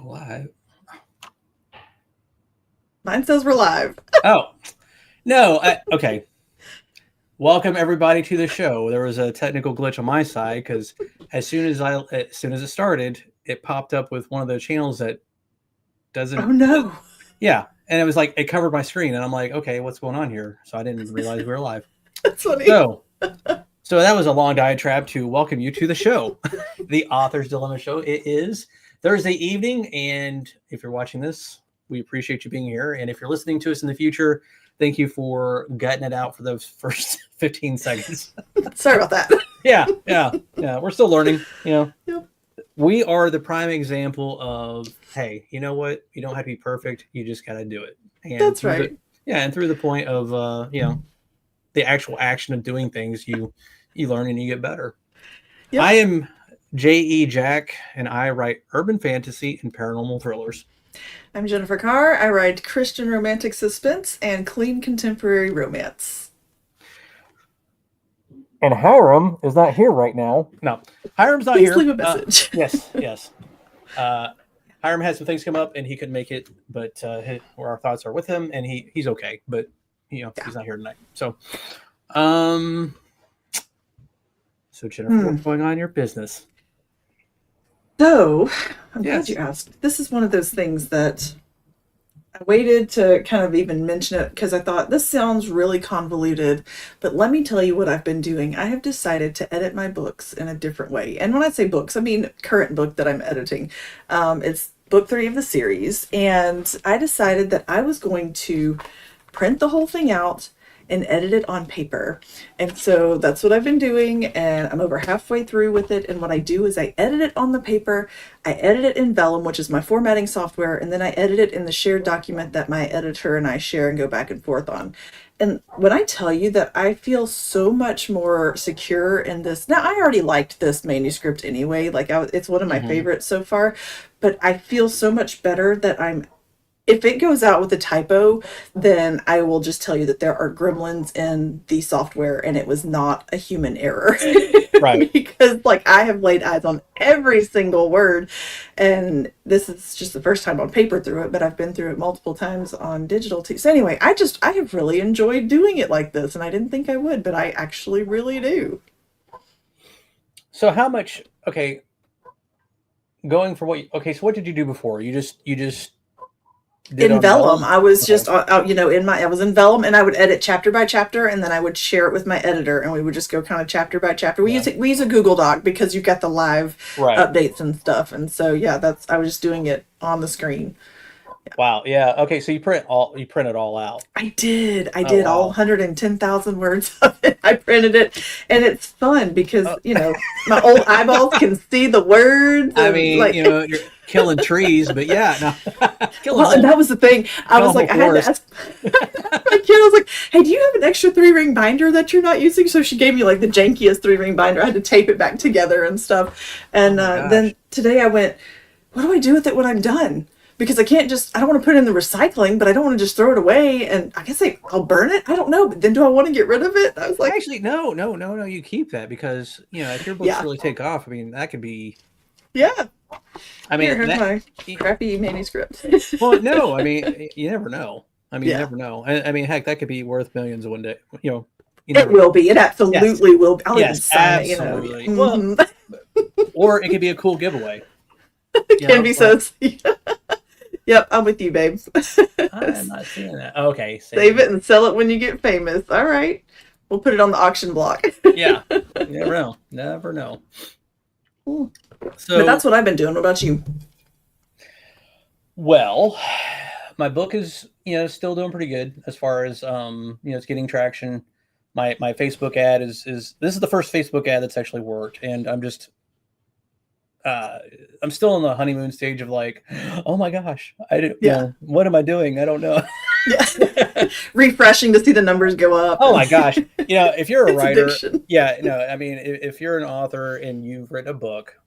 Live. Mine says we're live. Oh, no. Okay. Welcome everybody to the show. There was a technical glitch on my side because as soon as it started, it popped up with one of the channels that Oh doesn't. no. Yeah, and it was like it covered my screen, and I'm like, okay, what's going on here? So I didn't realize we were live. That's funny. So that was a long diatribe to welcome you to the show, the Author's Dilemma show. It is Thursday evening, and if you're watching this, we appreciate you being here. And if you're listening to us in the future, thank you for gutting it out for those first 15 seconds. Sorry about that. Yeah. We're still learning, Yep. We are the prime example of, hey, you know what? You don't have to be perfect. You just got to do it. And that's right. And through the point of, the actual action of doing things, you learn and you get better. Yep. I am J.E. Jack, and I write urban fantasy and paranormal thrillers. I'm Jennifer Carr. I write Christian romantic suspense and clean contemporary romance. And Hyrum is not here right now. No, Hyrum's not here. Please leave a message. Yes. Hyrum had some things come up, and he couldn't make it, but our thoughts are with him, and he's okay, but he's not here tonight. So, Jennifer, what's going on in your business? So, I'm glad you asked. This is one of those things that I waited to kind of even mention it because I thought this sounds really convoluted, but let me tell you what I've been doing. I have decided to edit my books in a different way. And when I say books, I mean current book that I'm editing. It's book 3 of the series, and I decided that I was going to print the whole thing out and edit it on paper. And so that's what I've been doing, and I'm over halfway through with it. And what I do is I edit it on the paper, I edit it in Vellum, which is my formatting software, and then I edit it in the shared document that my editor and I share and go back and forth on. And when I tell you that I feel so much more secure in this, now I already liked this manuscript anyway, it's one of my favorites so far, but I feel so much better that if it goes out with a typo, then I will just tell you that there are gremlins in the software and it was not a human error. Right. Because I have laid eyes on every single word, and this is just the first time on paper through it, but I've been through it multiple times on digital too. So anyway, I have really enjoyed doing it like this, and I didn't think I would, but I actually really do. So how much, going for so what did you do before? You just in Vellum. I was just I was in Vellum, and I would edit chapter by chapter, and then I would share it with my editor, and we would just go kind of chapter by chapter. We use a Google Doc because you've got the live updates and stuff, and so I was just doing it on the screen. Yeah. Wow. Yeah. Okay. So you print it all out. I did all 110,000 words of it. I printed it, and it's fun because my old eyeballs can see the words. I mean, you're killing trees, but yeah, no. And that was the thing. I was like, I had to ask my kid. I was like, "Hey, do you have an extra 3-ring binder that you're not using?" So she gave me the jankiest 3-ring binder. I had to tape it back together and stuff. And then today I went, "What do I do with it when I'm done?" Because I don't want to put it in the recycling, but I don't want to just throw it away. And I guess I'll burn it. I don't know. But then do I want to get rid of it? I was like, actually, no. You keep that because, if your books really take off, I mean, that could be. Yeah. I mean, here's my crappy manuscript. Well, no, I mean, you never know. You never know. I mean, heck, that could be worth millions one day. It will be. It absolutely will be. I'll even sign it, absolutely. Well, or it could be a cool giveaway. It can be so. Yep, I'm with you, babe. I'm not seeing that. Okay. Save it and sell it when you get famous. All right. We'll put it on the auction block. Yeah. Never know. So, but that's what I've been doing. What about you? Well, my book is, still doing pretty good as far as, it's getting traction. My Facebook ad is this is the first Facebook ad that's actually worked. And I'm just, I'm still in the honeymoon stage of oh my gosh, what am I doing? I don't know. Yeah. Refreshing to see the numbers go up. Oh my gosh. If you're a writer, if you're an author and you've written a book,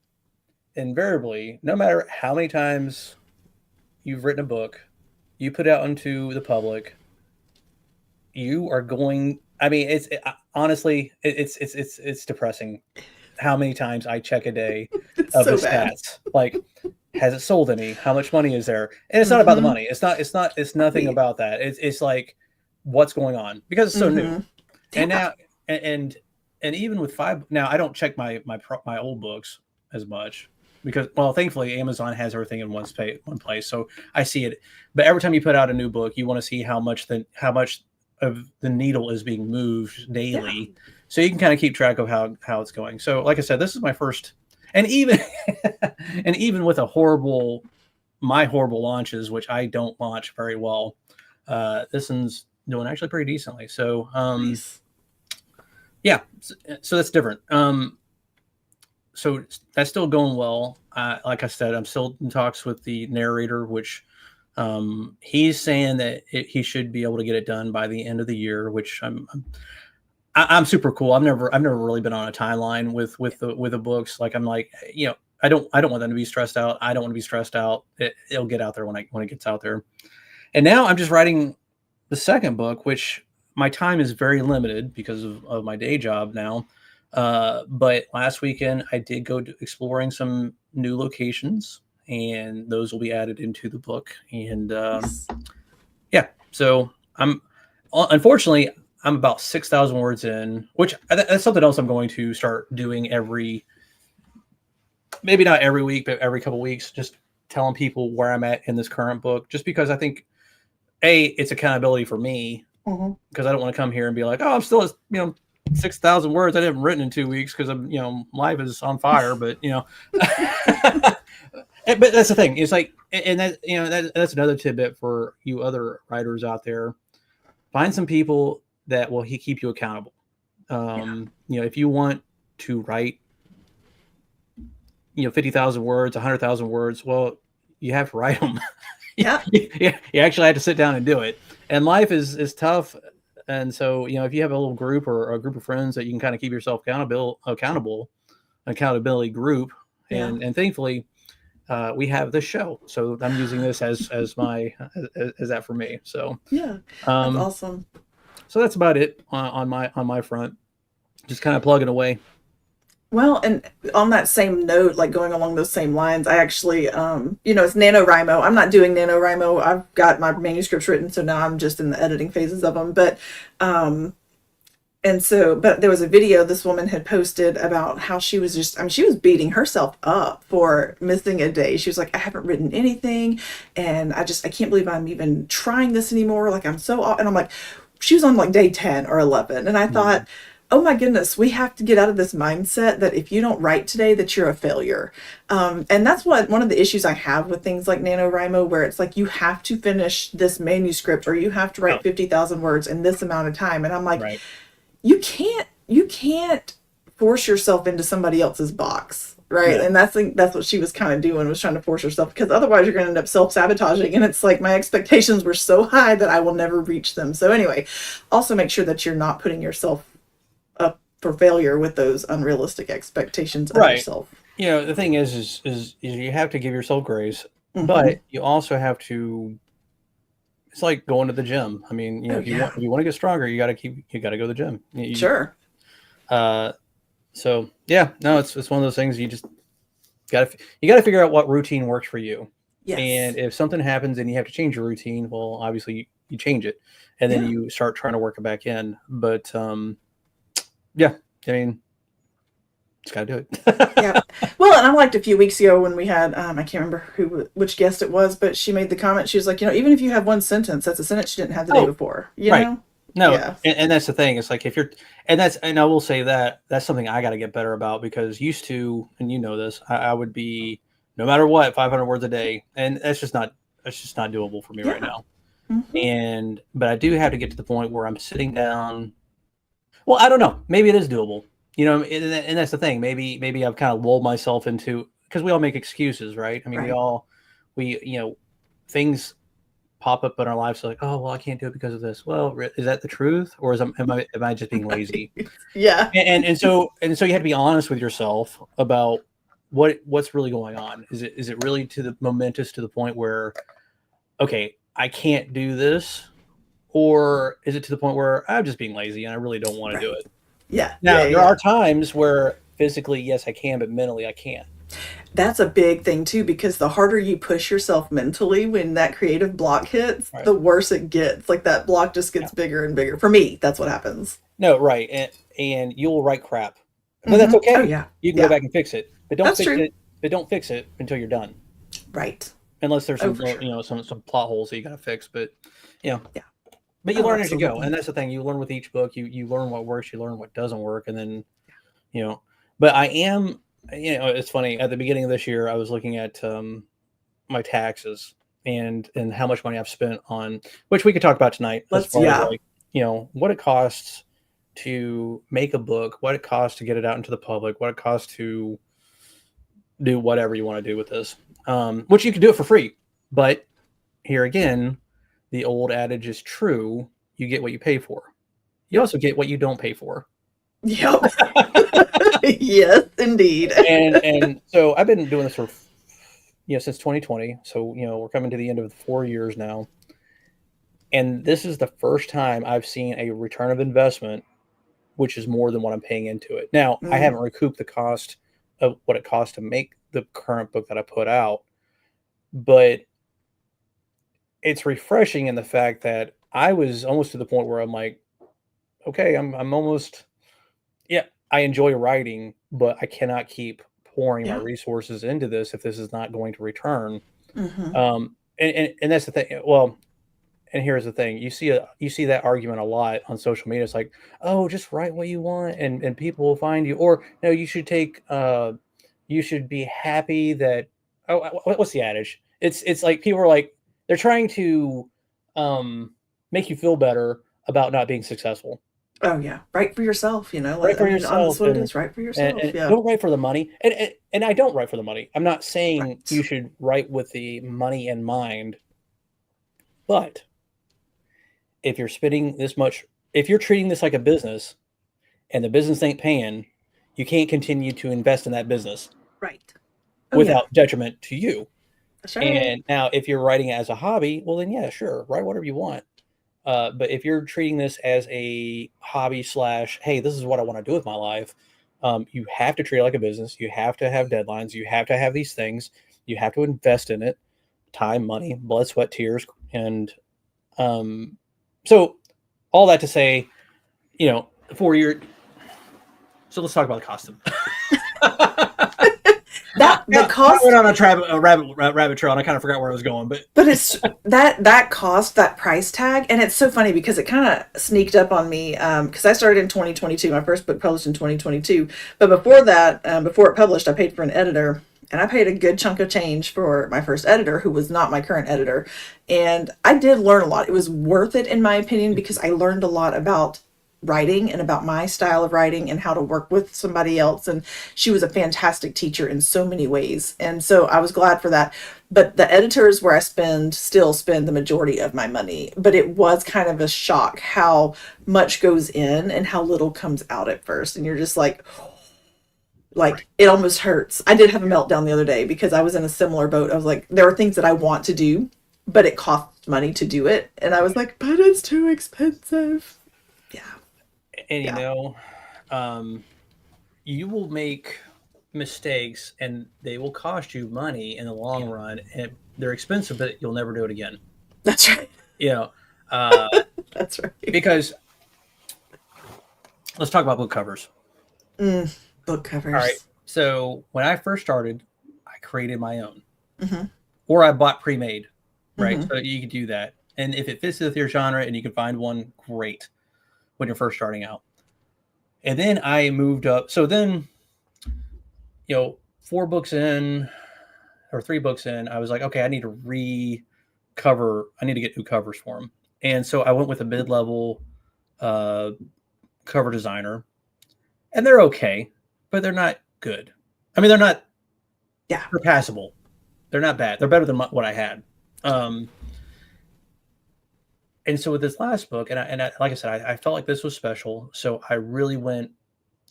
invariably, no matter how many times you've written a book, you put out into the public, you are going, honestly, it's depressing how many times I check a day of the stats. has it sold any? How much money is there? And it's not about the Mm-hmm. money. It's nothing about that. It's like what's going on because it's so new. Mm-hmm. And Yeah. now, and even with five, now I don't check my old books as much because, well, thankfully Amazon has everything in one place, so I see it. But every time you put out a new book, you want to see how much of the needle is being moved Yeah. daily, so you can kind of keep track of how it's going. So, like I said, this is my first, and even and even with my horrible launches, which I don't launch very well, this one's doing actually pretty decently. So, Nice. yeah, so that's different. So that's still going well. Like I said, I'm still in talks with the narrator, which he's saying that he should be able to get it done by the end of the year, which I'm super cool. I've never really been on a timeline with the books. Like I'm like, I don't want them to be stressed out. I don't want to be stressed out. It'll get out there when it gets out there. And now I'm just writing the second book, which my time is very limited because of my day job now. But last weekend I did go exploring some new locations, and those will be added into the book. And Nice. yeah, so unfortunately I'm about 6,000 words in, which that's something else I'm going to start doing maybe not every week, but every couple of weeks, just telling people where I'm at in this current book, just because I think it's accountability for me, because I don't want to come here and be like, oh, I'm still at 6,000 words I haven't written in 2 weeks because I'm life is on fire, but but that's the thing. It's like, and that's another tidbit for you other writers out there. Find some people that will keep you accountable. If you want to write 50,000 words, 100,000 words, well, you have to write them. Yeah. You actually have to sit down and do it. And life is tough. And so, if you have a little group or a group of friends that you can kind of keep yourself accountability group. Yeah. And thankfully, we have this show. So I'm using this as that for me. So, Yeah. That's awesome. So that's about it on my front. Just kind of plugging away. Well, and on that same note, like going along those same lines, I actually, it's NaNoWriMo. I'm not doing NaNoWriMo. I've got my manuscripts written, so now I'm just in the editing phases of them. But, but there was a video this woman had posted about how she was she was beating herself up for missing a day. She was like, I haven't written anything, and I can't believe I'm even trying this anymore. Like, and I'm like, she was on like day 10 or 11. And I thought, oh my goodness, we have to get out of this mindset that if you don't write today, that you're a failure. And that's one of the issues I have with things like NaNoWriMo, where it's like, you have to finish this manuscript or you have to write 50,000 words in this amount of time. And I'm like, right. you can't force yourself into somebody else's box. Right. Yeah. And that's what she was kind of doing, was trying to force herself, because otherwise you're going to end up self-sabotaging. And it's like, my expectations were so high that I will never reach them. So anyway, also make sure that you're not putting yourself up for failure with those unrealistic expectations of yourself. The thing is you have to give yourself grace, but you also have to. It's like going to the gym. I mean, if you want to get stronger, you got to go to the gym. Sure. So yeah, no, it's one of those things you just got to figure out what routine works for you. Yes. And if something happens and you have to change your routine, well, obviously you change it, and then you start trying to work it back in. But yeah, I mean, just gotta do it. Yeah. Well, and I liked a few weeks ago when we had, I can't remember which guest it was, but she made the comment. She was like, even if you have one sentence, that's a sentence you didn't have the day before. You know? No. Yeah. And that's the thing. It's like, and I will say that's something I got to get better about, because used to, and this, I would be, no matter what, 500 words a day. And that's just not doable for me right now. Mm-hmm. But I do have to get to the point where I'm sitting down. Well, I don't know. Maybe it is doable, and that's the thing. Maybe I've kind of lulled myself into, because we all make excuses, right? I mean, we things pop up in our lives like, oh, well, I can't do it because of this. Well, is that the truth, or am I just being lazy? Yeah. And so you have to be honest with yourself about what's really going on. Is it really momentous to the point where, okay, I can't do this? Or is it to the point where I'm just being lazy and I really don't want to do it? Yeah. Now, there are times where physically, yes, I can, but mentally I can't. That's a big thing too, because the harder you push yourself mentally when that creative block hits, Right. the worse it gets. Like that block just gets bigger and bigger. For me, that's what happens. No, right. And you'll write crap. But that's okay. Oh yeah. You can go Yeah. back and fix it. But don't That's fix true. it. But don't fix it until you're done. Right. Unless there's Oh, some for sure. some plot holes that you gotta fix. But Yeah. but you Oh, learn as you go. absolutely. And that's the thing. You learn with each book. You learn what works, you learn what doesn't work, and then but I am it's funny, at the beginning of this year I was looking at my taxes and how much money I've spent on, which we could talk about tonight, as far as like, what it costs to make a book, what it costs to get it out into the public, what it costs to do whatever you want to do with this, which you can do it for free. But here again, the old adage is true: you get what you pay for. You also get what you don't pay for. Yep. Yes, indeed. And so I've been doing this for since 2020. So we're coming to the end of the 4 years now, and this is the first time I've seen a return of investment, which is more than what I'm paying into it. Now, I haven't recouped the cost of what it costs to make the current book that I put out, but it's refreshing in the fact that I was almost to the point where I'm like, okay, I'm almost, I enjoy writing, but I cannot keep pouring my resources into this if this is not going to return. And that's the thing. Well, and here's the thing: you see that argument a lot on social media. It's like, oh, just write what you want, and people will find you. Or no, you should you should be happy that. Oh, what's the adage? It's like people are like, they're trying to make you feel better about not being successful. Oh yeah, write for yourself. Write for yourself. That's what it is. Write for yourself. And Yeah. don't write for the money. And I don't write for the money. I'm not saying you should write with the money in mind, but if you're spending this much, if you're treating this like a business and the business ain't paying, you can't continue to invest in that business. Right. Without detriment to you. That's right. And now if you're writing it as a hobby, well then sure, write whatever you want. But if you're treating this as a hobby / hey, this is what I want to do with my life, you have to treat it like a business. You have to have deadlines. You have to have these things. You have to invest in it, time, money, blood, sweat, tears. And so all that to say, 4 year. So let's talk about the costume. The cost. I went on a rabbit trail, and I kind of forgot where I was going. But it's that cost, that price tag, and it's so funny because it kind of sneaked up on me because I started in 2022. My first book published in 2022, but before that, before it published, I paid for an editor. And I paid a good chunk of change for my first editor, who was not my current editor. And I did learn a lot. It was worth it, in my opinion, because I learned a lot about writing and about my style of writing and how to work with somebody else. And she was a fantastic teacher in so many ways. And so I was glad for that. But the editor is where I still spend the majority of my money. But it was kind of a shock how much goes in and how little comes out at first. And you're just like it almost hurts. I did have a meltdown the other day because I was in a similar boat. I was like, there are things that I want to do, but it costs money to do it. And I was like, but it's too expensive. Yeah. And you will make mistakes and they will cost you money in the long run, and they're expensive, but you'll never do it again. That's right. That's right. Because let's talk about book covers. Book covers. All right. So when I first started, I created my own, or I bought pre-made, right? So you could do that, and if it fits with your genre and you can find one, great. When you're first starting out, and then I moved up. So then, 4 books in, or 3 books in, I was like, okay, I need to I need to get new covers for them, and so I went with a mid-level cover designer, and they're okay. But they're not good. I mean, they're not. Yeah. They're passable. They're not bad. They're better than what I had. And so with this last book, and I like I said, I felt like this was special. So I really went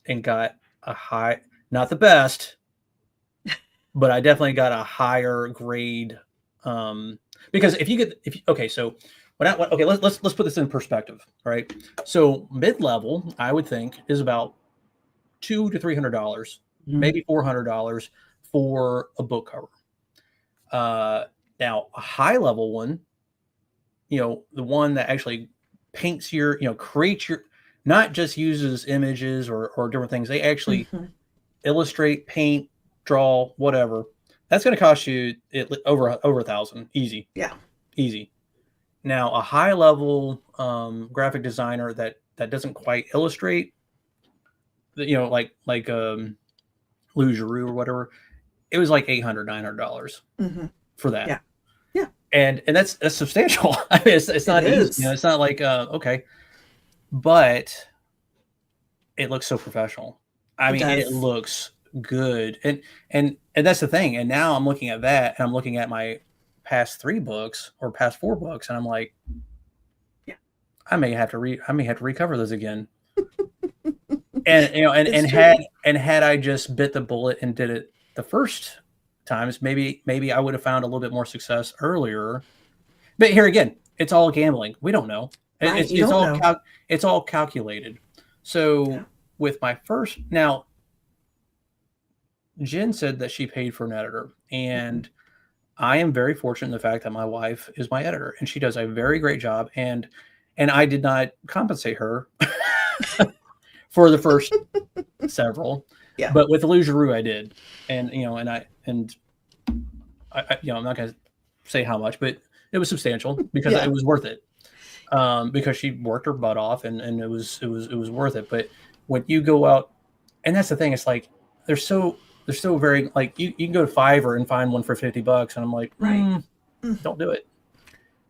and got a high, not the best, but I definitely got a higher grade. Because so let's put this in perspective, right? So mid-level, I would think, is about $200 to $300, maybe $400 for a book cover. Now a high level one, the one that actually paints creates your, not just uses images or different things. They actually illustrate, paint, draw, whatever. That's going to cost you over $1,000. Easy. Yeah. Easy. Now a high level graphic designer that doesn't quite illustrate, like Lou Giroux or whatever, it was like $800, $900 for that. Yeah. Yeah. And that's substantial. I mean, it's not easy. It's not like, okay, but it looks so professional. I mean, it looks good. And that's the thing. And now I'm looking at that, and I'm looking at my past 3 books or past 4 books, and I'm like, yeah, I may have to recover those again. And had I just bit the bullet and did it the first times, maybe I would have found a little bit more success earlier. But here again, it's all gambling. We don't know. Right, it's all calculated. So with my first, now Jen said that she paid for an editor, and I am very fortunate in the fact that my wife is my editor, and she does a very great job. And I did not compensate her for the first several, but with Lou Giroux I did, and I'm not going to say how much, but it was substantial because it was worth it, because she worked her butt off, and it was worth it. But when you go out, and that's the thing, it's like they're so very, like, you can go to Fiverr and find one for $50, and I'm like, don't do it.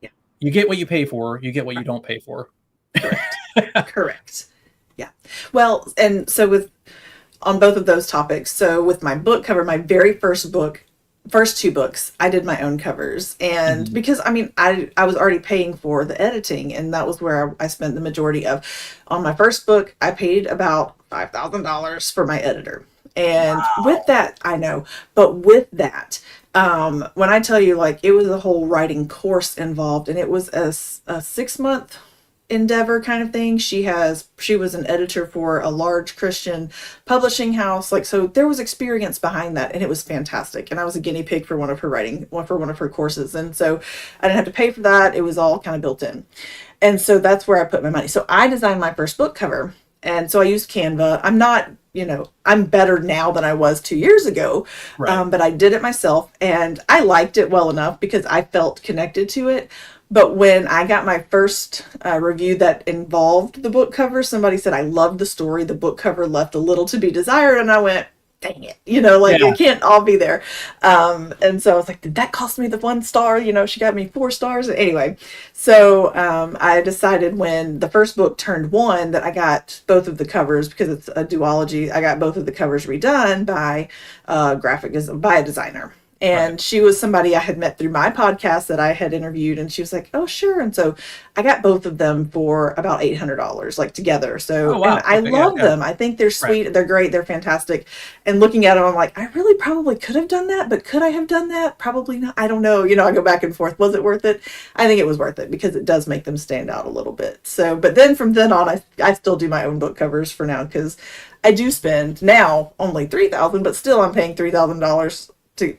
Yeah, you get what you pay for. You get what you don't pay for. Correct. Yeah. Well, and so on both of those topics, so with my book cover, my very first 2 books, I did my own covers. And because, I mean, I was already paying for the editing, and that was where I spent the majority of. On my first book, I paid about $5,000 for my editor. And with that, I know, but with that, when I tell you, like, it was a whole writing course involved, and it was a 6-month endeavor kind of thing. She was an editor for a large Christian publishing house, like, so there was experience behind that, and it was fantastic. And I was a guinea pig for one of her courses, and so I didn't have to pay for that. It was all kind of built in, and so that's where I put my money. So I designed my first book cover, and so I used Canva. I'm not, I'm better now than I was 2 years ago, but I did it myself, and I liked it well enough because I felt connected to it. But when I got my first review that involved the book cover, somebody said, I loved the story. The book cover left a little to be desired. And I went, dang it, it can't all be there. And so I was like, did that cost me the 1 star? She got me 4 stars. Anyway, so I decided when the first book turned 1 that I got both of the covers, because it's a duology. I got both of the covers redone by by a designer. And she was somebody I had met through my podcast that I had interviewed, and she was like, oh, sure. And so I got both of them for about $800, like, together. So and I love them. I think they're sweet. They're great. They're fantastic. And looking at them, I'm like, I really probably could have done that, but could I have done that? Probably not. I don't know. I go back and forth. Was it worth it? I think it was worth it because it does make them stand out a little bit. So, but then from then on, I still do my own book covers for now, because I do spend now only $3,000, but still I'm paying $3,000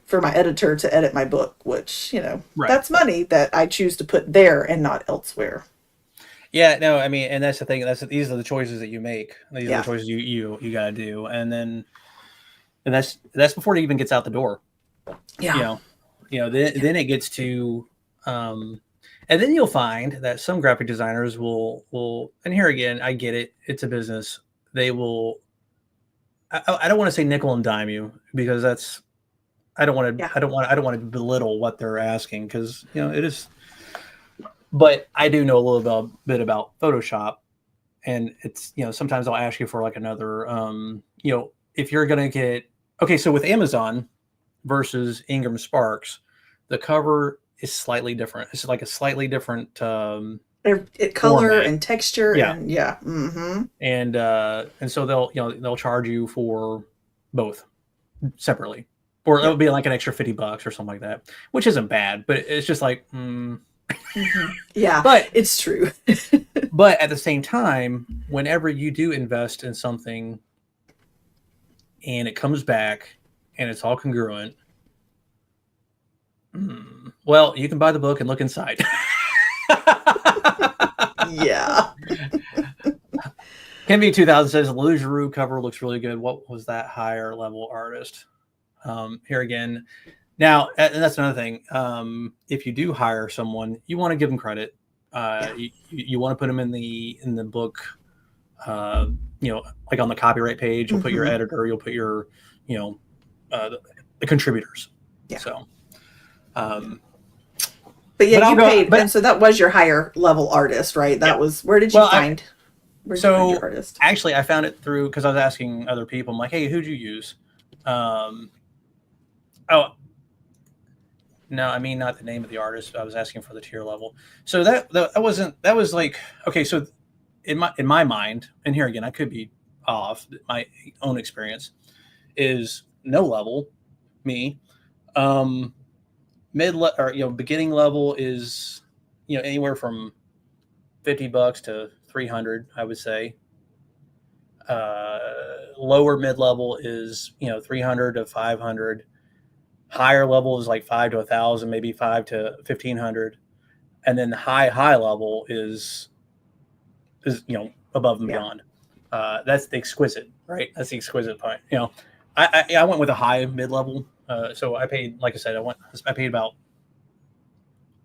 for my editor to edit my book, which, that's money that I choose to put there and not elsewhere. Yeah, no, I mean, and that's the thing. These are the choices that you make. These are the choices you got to do, and that's before it even gets out the door. Yeah, then it gets to, and then you'll find that some graphic designers will, and here again, I get it. It's a business. They will. I don't want to say nickel and dime you, because that's. I don't want to belittle what they're asking, because it is, but I do know a little bit about Photoshop, and it's sometimes I'll ask you for like another if you're gonna get, okay, so with Amazon versus Ingram Sparks, the cover is slightly different. It's like a slightly different color format. And texture, and so they'll charge you for both separately. Or it would be like an extra $50 or something like that, which isn't bad, but it's just like, yeah, but it's true. But at the same time, whenever you do invest in something and it comes back and it's all congruent, well, you can buy the book and look inside. Yeah. Kenby 2000 says the Lujaroo cover looks really good. What was that higher level artist? Here again. Now, and that's another thing. If you do hire someone, you want to give them credit. You want to put them in the book. Like on the copyright page, you'll put your editor, you'll put your, the contributors. Yeah. So, but yeah, you paid, and so that was your higher level artist, right? That was, where did you find? Where'd you find your artist? Actually, I found it through, because I was asking other people. I'm like, hey, who'd you use? No, I mean, not the name of the artist. I was asking for the tier level. So that was like, okay, so in my mind, and here again, I could be off, my own experience is no level, me. Beginning level is, anywhere from $50 to $300, I would say. Lower mid-level is, 300 to 500. Higher level is like 5 to 1,000, maybe 5 to 1,500, and then the high level is above and beyond. That's the exquisite, right? That's the exquisite part. I went with a high mid-level, so I paid, like I said, I paid about,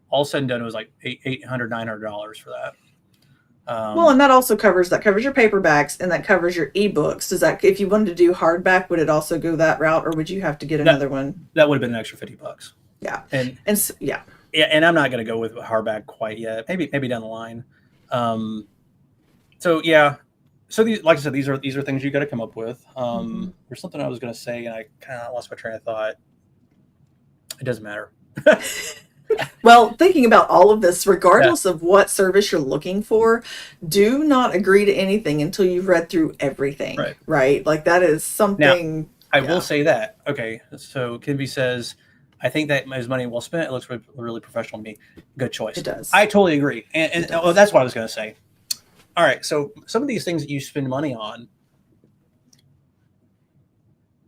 all said and done, it was like $800, $900 for that. Well, and that also covers your paperbacks, and that covers your ebooks. Does that, if you wanted to do hardback, would it also go that route, or would you have to get another one? That would have been an extra $50. Yeah, and so, yeah, and I'm not going to go with hardback quite yet. Maybe down the line. So yeah, so like I said, these are things you got to come up with. There's something I was going to say, and I kind of lost my train of thought. It doesn't matter. Well, thinking about all of this, regardless of what service you're looking for, do not agree to anything until you've read through everything. Right? Like that is something. Now, I will say that. Okay, so Kinby says, I think that is money well spent. It looks really professional to me. Good choice. It does. I totally agree. And that's what I was going to say. All right, so some of these things that you spend money on,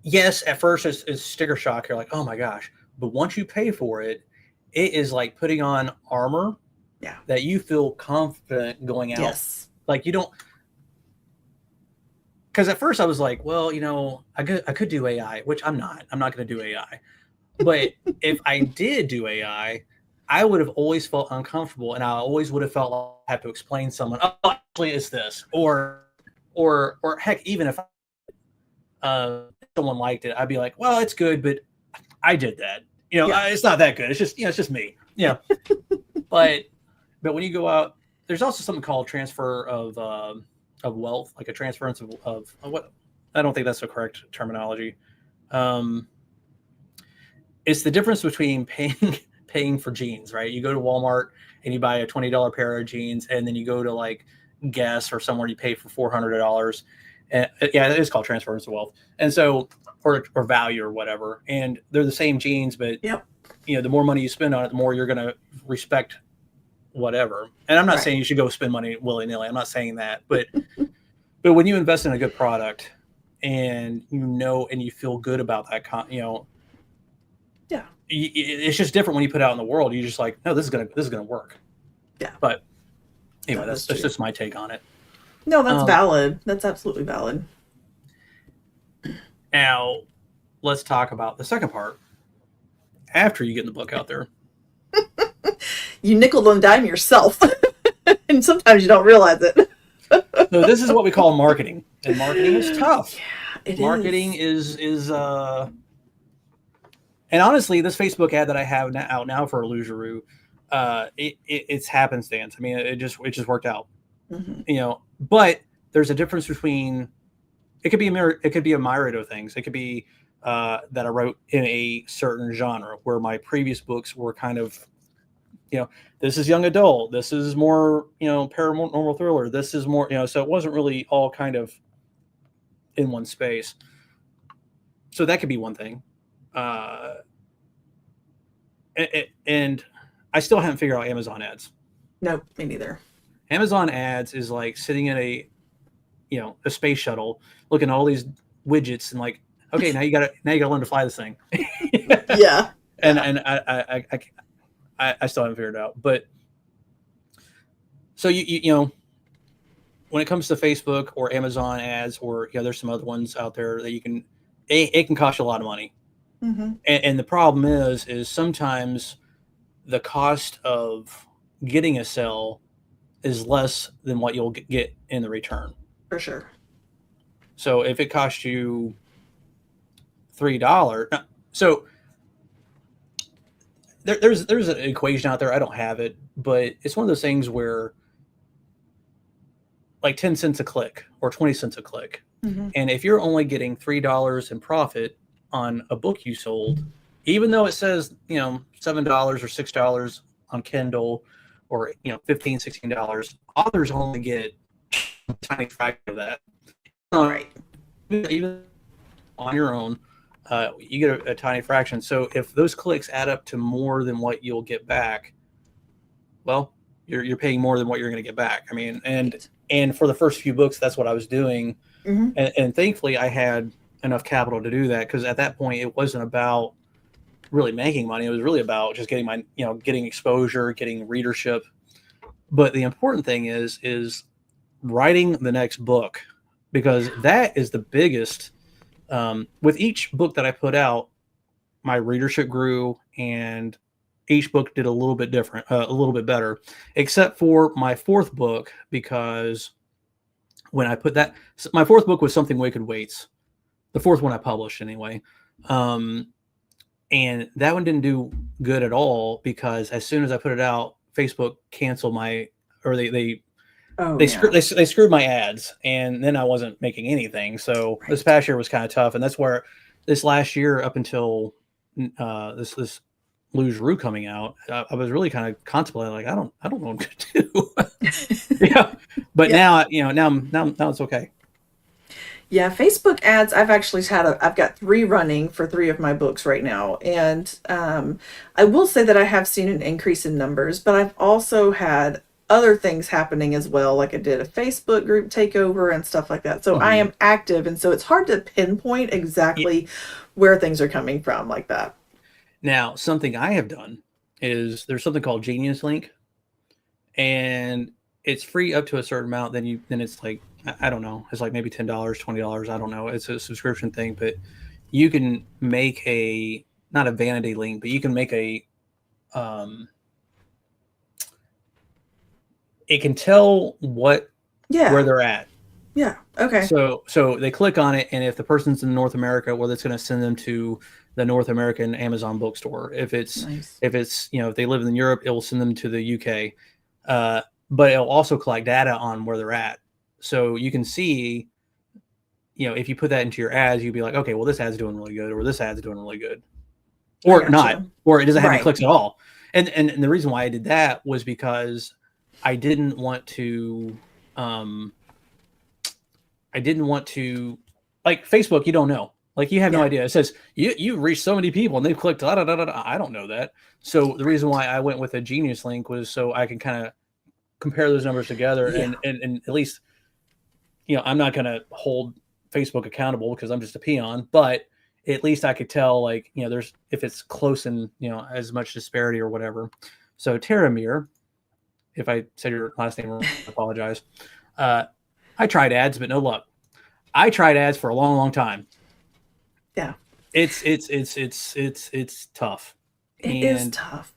yes, at first it's sticker shock. You're like, oh my gosh. But once you pay for it, it is like putting on armor that you feel confident going out. Yes. Like you don't, because at first I was like, well, I could do AI, which I'm not going to do AI. But if I did do AI, I would have always felt uncomfortable, and I always would have felt like I have to explain to someone, oh, actually it's this, or heck, even if someone liked it, I'd be like, well, it's good, but I did that. It's not that good. It's just me. Yeah. But when you go out, there's also something called transfer of wealth, like a transference of what, I don't think that's the correct terminology. It's the difference between paying for jeans, right? You go to Walmart and you buy a $20 pair of jeans, and then you go to like Guess or somewhere you pay for $400. And it is called transference of wealth. And so, or value or whatever. And they're the same jeans, but the more money you spend on it, the more you're going to respect whatever. And I'm not saying you should go spend money willy-nilly. I'm not saying that, but when you invest in a good product and and you feel good about that, it's just different when you put it out in the world. You're just like, no, this is gonna work. Yeah. But anyway, that's just my take on it. No, that's valid. That's absolutely valid. Now, let's talk about the second part. After you get the book out there, you nickel and dime yourself, and sometimes you don't realize it. So this is what we call marketing, and marketing is tough. Yeah, marketing is. And honestly, this Facebook ad that I have out now for Lujaroo, it's happenstance. I mean, it just worked out. But there's a difference between, it could be a myriad of things. It could be that I wrote in a certain genre where my previous books were kind of, this is young adult, this is more, paranormal thriller, this is more, so it wasn't really all kind of in one space. So that could be one thing. And I still haven't figured out Amazon ads. No, me neither. Amazon ads is like sitting in a space shuttle, looking at all these widgets and like, okay, now you gotta learn to fly this thing. Yeah. And I still haven't figured it out. But so you know, when it comes to Facebook or Amazon ads, or there's some other ones out there that you can, it can cost you a lot of money. Mm-hmm. And the problem is sometimes the cost of getting a sale is less than what you'll get in the return. For sure. So if it costs you $3, so there's an equation out there. I don't have it, but it's one of those things where like 10 cents a click or 20 cents a click. Mm-hmm. And if you're only getting $3 in profit on a book you sold, even though it says, $7 or $6 on Kindle, or, $15, $16, authors only get a tiny fraction of that. Right. Even on your own, you get a tiny fraction. So if those clicks add up to more than what you'll get back, well, you're paying more than what you're going to get back. I mean, and for the first few books, that's what I was doing. Mm-hmm. And thankfully I had enough capital to do that, because at that point it wasn't about really making money. It was really about just getting getting exposure, getting readership. But the important thing is writing the next book, because that is the biggest. With each book that I put out, my readership grew, and each book did a little bit different, a little bit better, except for my fourth book, because when I put that, my fourth book was Something Wicked Waits, the fourth one I published anyway. And that one didn't do good at all, because as soon as I put it out, Facebook canceled they screwed my ads, and then I wasn't making anything. So This past year was kind of tough. And that's where this last year, up until this Luge Rue coming out, I was really kind of contemplating, like, I don't know what I'm going to do. Yeah. But now it's okay. Yeah, Facebook ads, I've actually I've got 3 running for 3 of my books right now. And I will say that I have seen an increase in numbers, but I've also had other things happening as well. Like I did a Facebook group takeover and stuff like that. So I am active. And so it's hard to pinpoint exactly where things are coming from like that. Now, something I have done is there's something called Genius Link, and it's free up to a certain amount. Then it's like, I don't know, it's like maybe $10, $20. I don't know. It's a subscription thing, but you can make not a vanity link, but you can make it can tell where they're at. Yeah. Okay. So they click on it, and if the person's in North America, well, that's going to send them to the North American Amazon bookstore. If it's if they live in Europe, it will send them to the UK. But it'll also collect data on where they're at. So you can see, if you put that into your ads, you'd be like, okay, well, this ad's doing really good, or this ad's doing really good, or not, or it doesn't have any clicks at all. And the reason why I did that was because I didn't want to, like Facebook, you don't know. Like, you have no idea. It says you reached so many people and they've clicked. I don't know that. So the reason why I went with a Genius Link was so I can kind of compare those numbers together, and at least, I'm not going to hold Facebook accountable because I'm just a peon, but at least I could tell, like, there's, if it's close in, as much disparity or whatever. So Taramir, if I said your last name wrong, I apologize. I tried ads, but no luck. I tried ads for a long, long time. Yeah. It's tough. It is tough.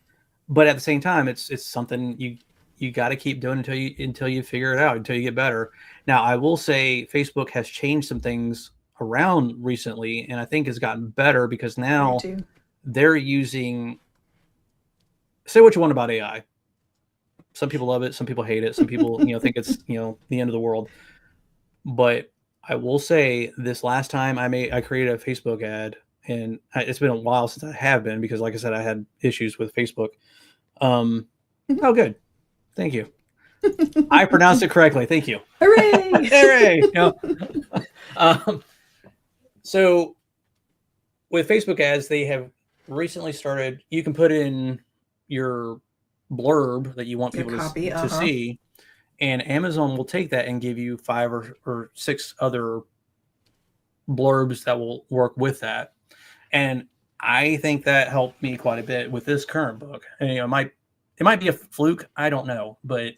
But at the same time, it's something you got to keep doing until you figure it out, until you get better. Now, I will say Facebook has changed some things around recently, and I think has gotten better, because now they're using, say what you want about AI. Some people love it, some people hate it, some people think it's the end of the world. But I will say, this last time I created a Facebook ad, and it's been a while since I have been, because, like I said, I had issues with Facebook. Oh, good. Thank you. I pronounced it correctly. Thank you. Hooray! Hooray! So with Facebook ads, they have recently started, you can put in your blurb that you want people to see, and Amazon will take that and give you 5 or 6 other blurbs that will work with that. And I think that helped me quite a bit with this current book. And, it might be a fluke. I don't know, but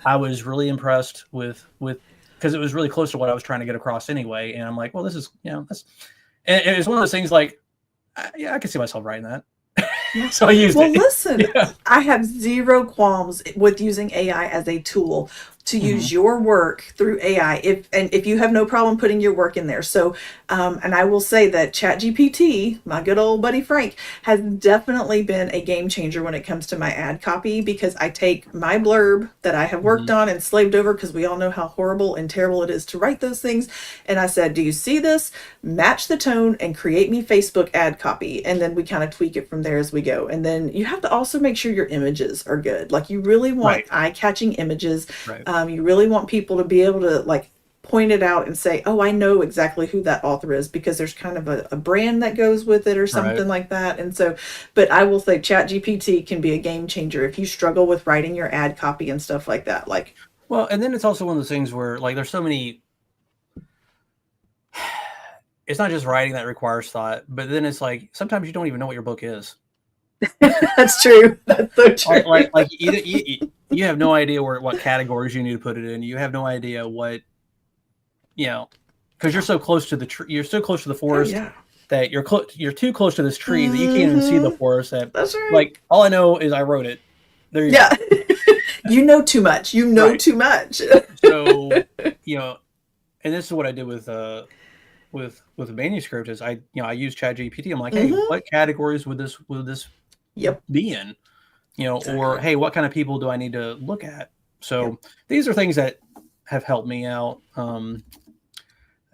I was really impressed with because it was really close to what I was trying to get across anyway. And I'm like, well, this is, that's, and it's one of those things like, I can see myself writing that. So I used it. Well, listen, I have zero qualms with using AI as a tool to use your work through AI. If you have no problem putting your work in there. So, and I will say that ChatGPT, my good old buddy Frank, has definitely been a game changer when it comes to my ad copy, because I take my blurb that I have worked on and slaved over, because we all know how horrible and terrible it is to write those things. And I said, do you see this? Match the tone and create me Facebook ad copy. And then we kind of tweak it from there as we go. And then you have to also make sure your images are good. Like, you really want eye-catching images. Right. You really want people to be able to like point it out and say, oh, I know exactly who that author is, because there's kind of a brand that goes with it or something like that. And so, but I will say ChatGPT can be a game changer if you struggle with writing your ad copy and stuff like that. Like, well, and then it's also one of those things where like there's so many, it's not just writing that requires thought, but then it's like sometimes you don't even know what your book is. That's true. That's so true. Like you have no idea what categories you need to put it in. You have no idea what, because you're so close to the tree. You're so close to the forest that you're too close to this tree that you can't even see the forest. That's right. Like, all I know is I wrote it. There you go. You know too much. You know too much. So, and this is what I did with a manuscript is I use ChatGPT. I'm like, hey, what categories would this be in? Or hey, what kind of people do I need to look at? So these are things that have helped me out.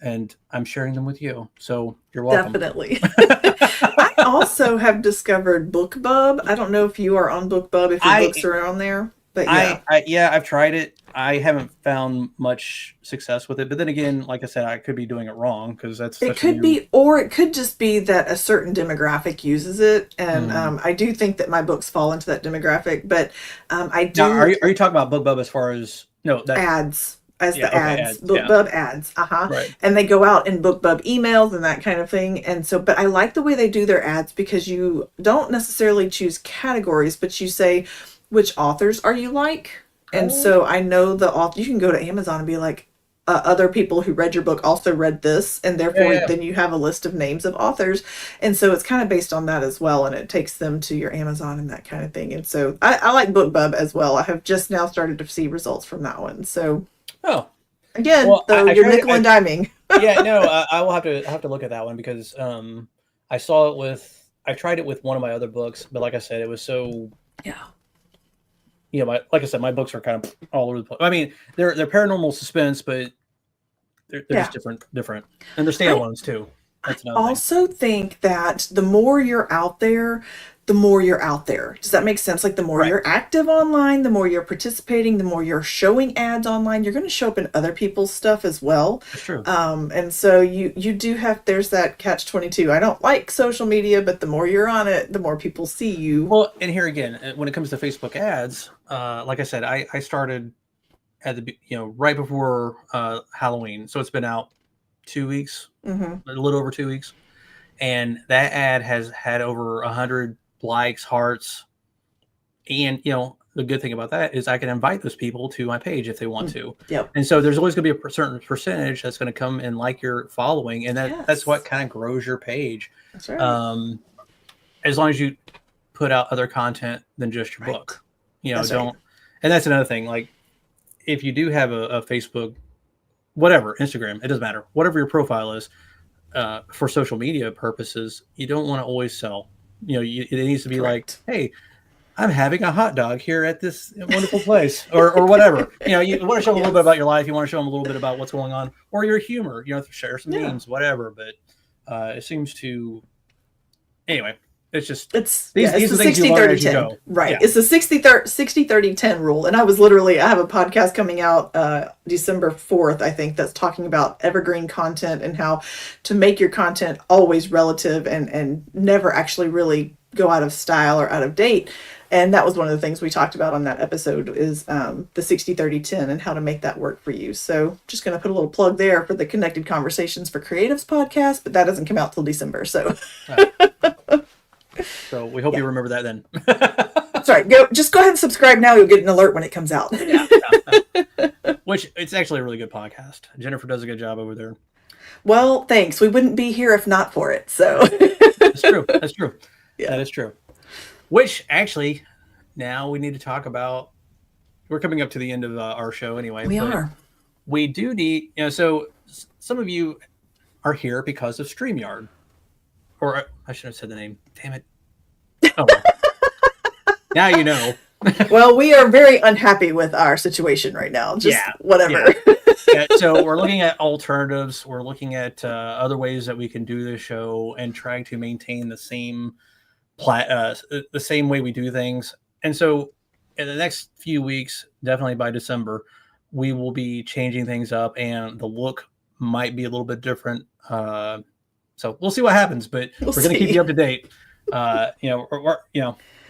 And I'm sharing them with you. So you're welcome. Definitely. I also have discovered BookBub. I don't know if you are on BookBub, if your books are on there. But I've tried it. I haven't found much success with it. But then again, like I said, I could be doing it wrong, because it could be, or it could just be that a certain demographic uses it. And I do think that my books fall into that demographic. But I do. Now, are you talking about BookBub as far as ads? As the ads, BookBub ads, right. And they go out in BookBub emails and that kind of thing. And so, but I like the way they do their ads, because you don't necessarily choose categories, but you say, which authors are you like? And so I know the author. You can go to Amazon and be like, other people who read your book also read this, and therefore then you have a list of names of authors. And so it's kind of based on that as well, and it takes them to your Amazon and that kind of thing. And so I like BookBub as well. I have just now started to see results from that one. So again, you're nickel and diming. I will have to look at that one, because I tried it with one of my other books, but like I said, it was so like I said, my books are kind of all over the place. I mean, they're paranormal suspense, but they're just different, and they're standalones too. That's another also thing. Think that the more you're out there, the more you're out there. Does that make sense? Like, the more you're active online, the more you're participating, the more you're showing ads online, you're going to show up in other people's stuff as well. That's true. And so you do have, there's that catch-22. I don't like social media, but the more you're on it, the more people see you. Well, and here again, when it comes to Facebook ads, like I said, I started at the right before Halloween, so it's been out 2 weeks, a little over 2 weeks, and that ad has had over 100 likes, hearts, and the good thing about that is I can invite those people to my page if they want to. And so there's always going to be a certain percentage that's going to come and like your following, and that's what kind of grows your page. That's right. As long as you put out other content than just your book, don't. And that's another thing. Like, if you do have a Facebook, whatever, Instagram, it doesn't matter, whatever your profile is, for social media purposes, you don't want to always sell. It needs to be like, hey, I'm having a hot dog here at this wonderful place, or whatever. You want to show them a little bit about your life. You want to show them a little bit about what's going on, or your humor. Share some memes, whatever. But it seems to, anyway. It's just these are the things you learn as you go. Right. It's the 60-30-10 rule. And I have a podcast coming out December 4th, I think, that's talking about evergreen content and how to make your content always relative and never actually really go out of style or out of date. And that was one of the things we talked about on that episode is the 60-30-10 and how to make that work for you. So just going to put a little plug there for the Connected Conversations for Creatives podcast, but that doesn't come out till December. So, so we hope you remember that then. Sorry, just go ahead and subscribe now. You'll get an alert when it comes out. Yeah. Which it's actually a really good podcast. Jennifer does a good job over there. Well, thanks. We wouldn't be here if not for it. So that's true. That's true. Yeah. That is true. Which actually, now we need to talk about. We're coming up to the end of our show anyway. We are. We do need, so some of you are here because of StreamYard, or I should have said the name. Damn it! Oh, now you know. Well, we are very unhappy with our situation right now. Just whatever. Yeah. So we're looking at alternatives. We're looking at other ways that we can do this show and trying to maintain the same way we do things. And so in the next few weeks, definitely by December, we will be changing things up and the look might be a little bit different. So we'll see what happens, but we're going to keep you up to date.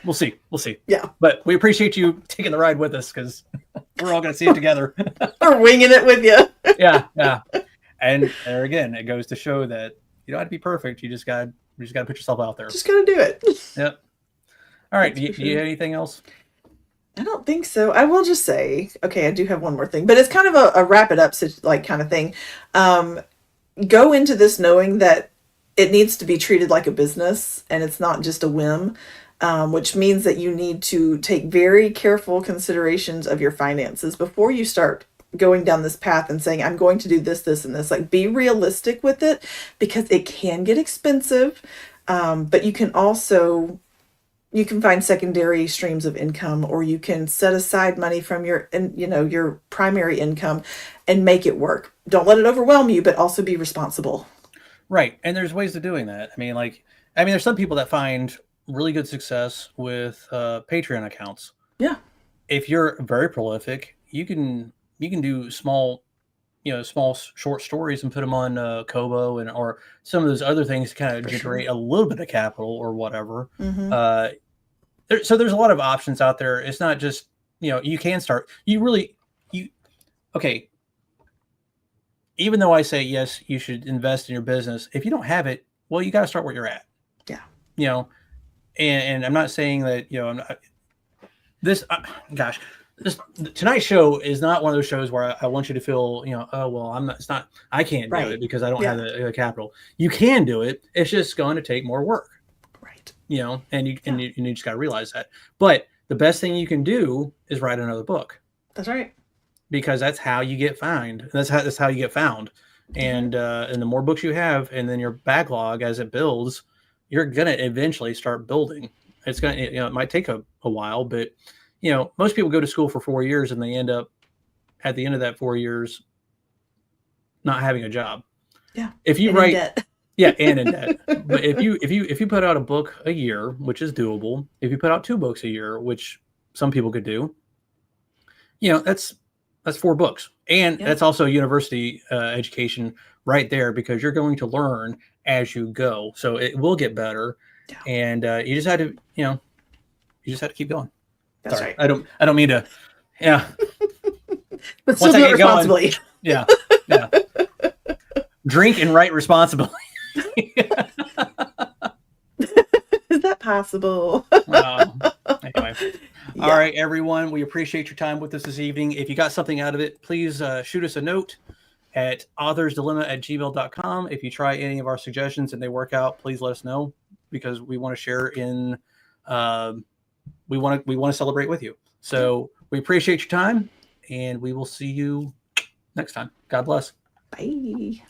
We'll see. Yeah. But we appreciate you taking the ride with us because we're all going to see it together. We're winging it with you. Yeah. And there again, it goes to show that you don't have to be perfect. You just got to put yourself out there. Just got to do it. Yep. All right. Do you have anything else? I don't think so. I will just say, okay, I do have one more thing, but it's kind of a wrap it up kind of thing. Go into this knowing that it needs to be treated like a business and it's not just a whim. Which means that you need to take very careful considerations of your finances before you start going down this path and saying, I'm going to do this, this, and this. Like, be realistic with it because it can get expensive. But you can find secondary streams of income, or you can set aside money from your primary income and make it work. Don't let it overwhelm you, but also be responsible. Right. And there's ways of doing that. I mean, there's some people that find really good success with Patreon accounts. Yeah. If you're very prolific, you can do small short stories and put them on Kobo or some of those other things to kind of generate a little bit of capital or whatever. Mm-hmm. So there's a lot of options out there. It's not just, you can start. Okay. Even though I say, yes, you should invest in your business, if you don't have it, well, you got to start where you're at. Yeah. And I'm not saying that, tonight's show is not one of those shows where I want you to feel, I can't do it because I don't have the capital. You can do it. It's just going to take more work. Right. And you just got to realize that. But the best thing you can do is write another book. That's right. Because that's how you get found. That's how you get found. And the more books you have, and then your backlog as it builds, you're going to eventually start building. It's going to, it might take a while, but, most people go to school for 4 years and they end up at the end of that 4 years not having a job. Yeah. If you and write, in debt. Yeah, and in debt. But if you put out a book a year, which is doable, if you put out 2 books a year, which some people could do, that's 4 books. And that's also university education right there, because you're going to learn as you go. So it will get better. Yeah. And you just had to, keep going. That's Sorry, right. I don't mean to, yeah. But still do it responsibly. Yeah. Drink and write responsibly. Is that possible? Anyway. Yeah. All right, everyone. We appreciate your time with us this evening. If you got something out of it, please shoot us a note at authorsdilemma@gmail.com. If you try any of our suggestions and they work out, please let us know, because we want to share in. We want to celebrate with you. So we appreciate your time, and we will see you next time. God bless. Bye.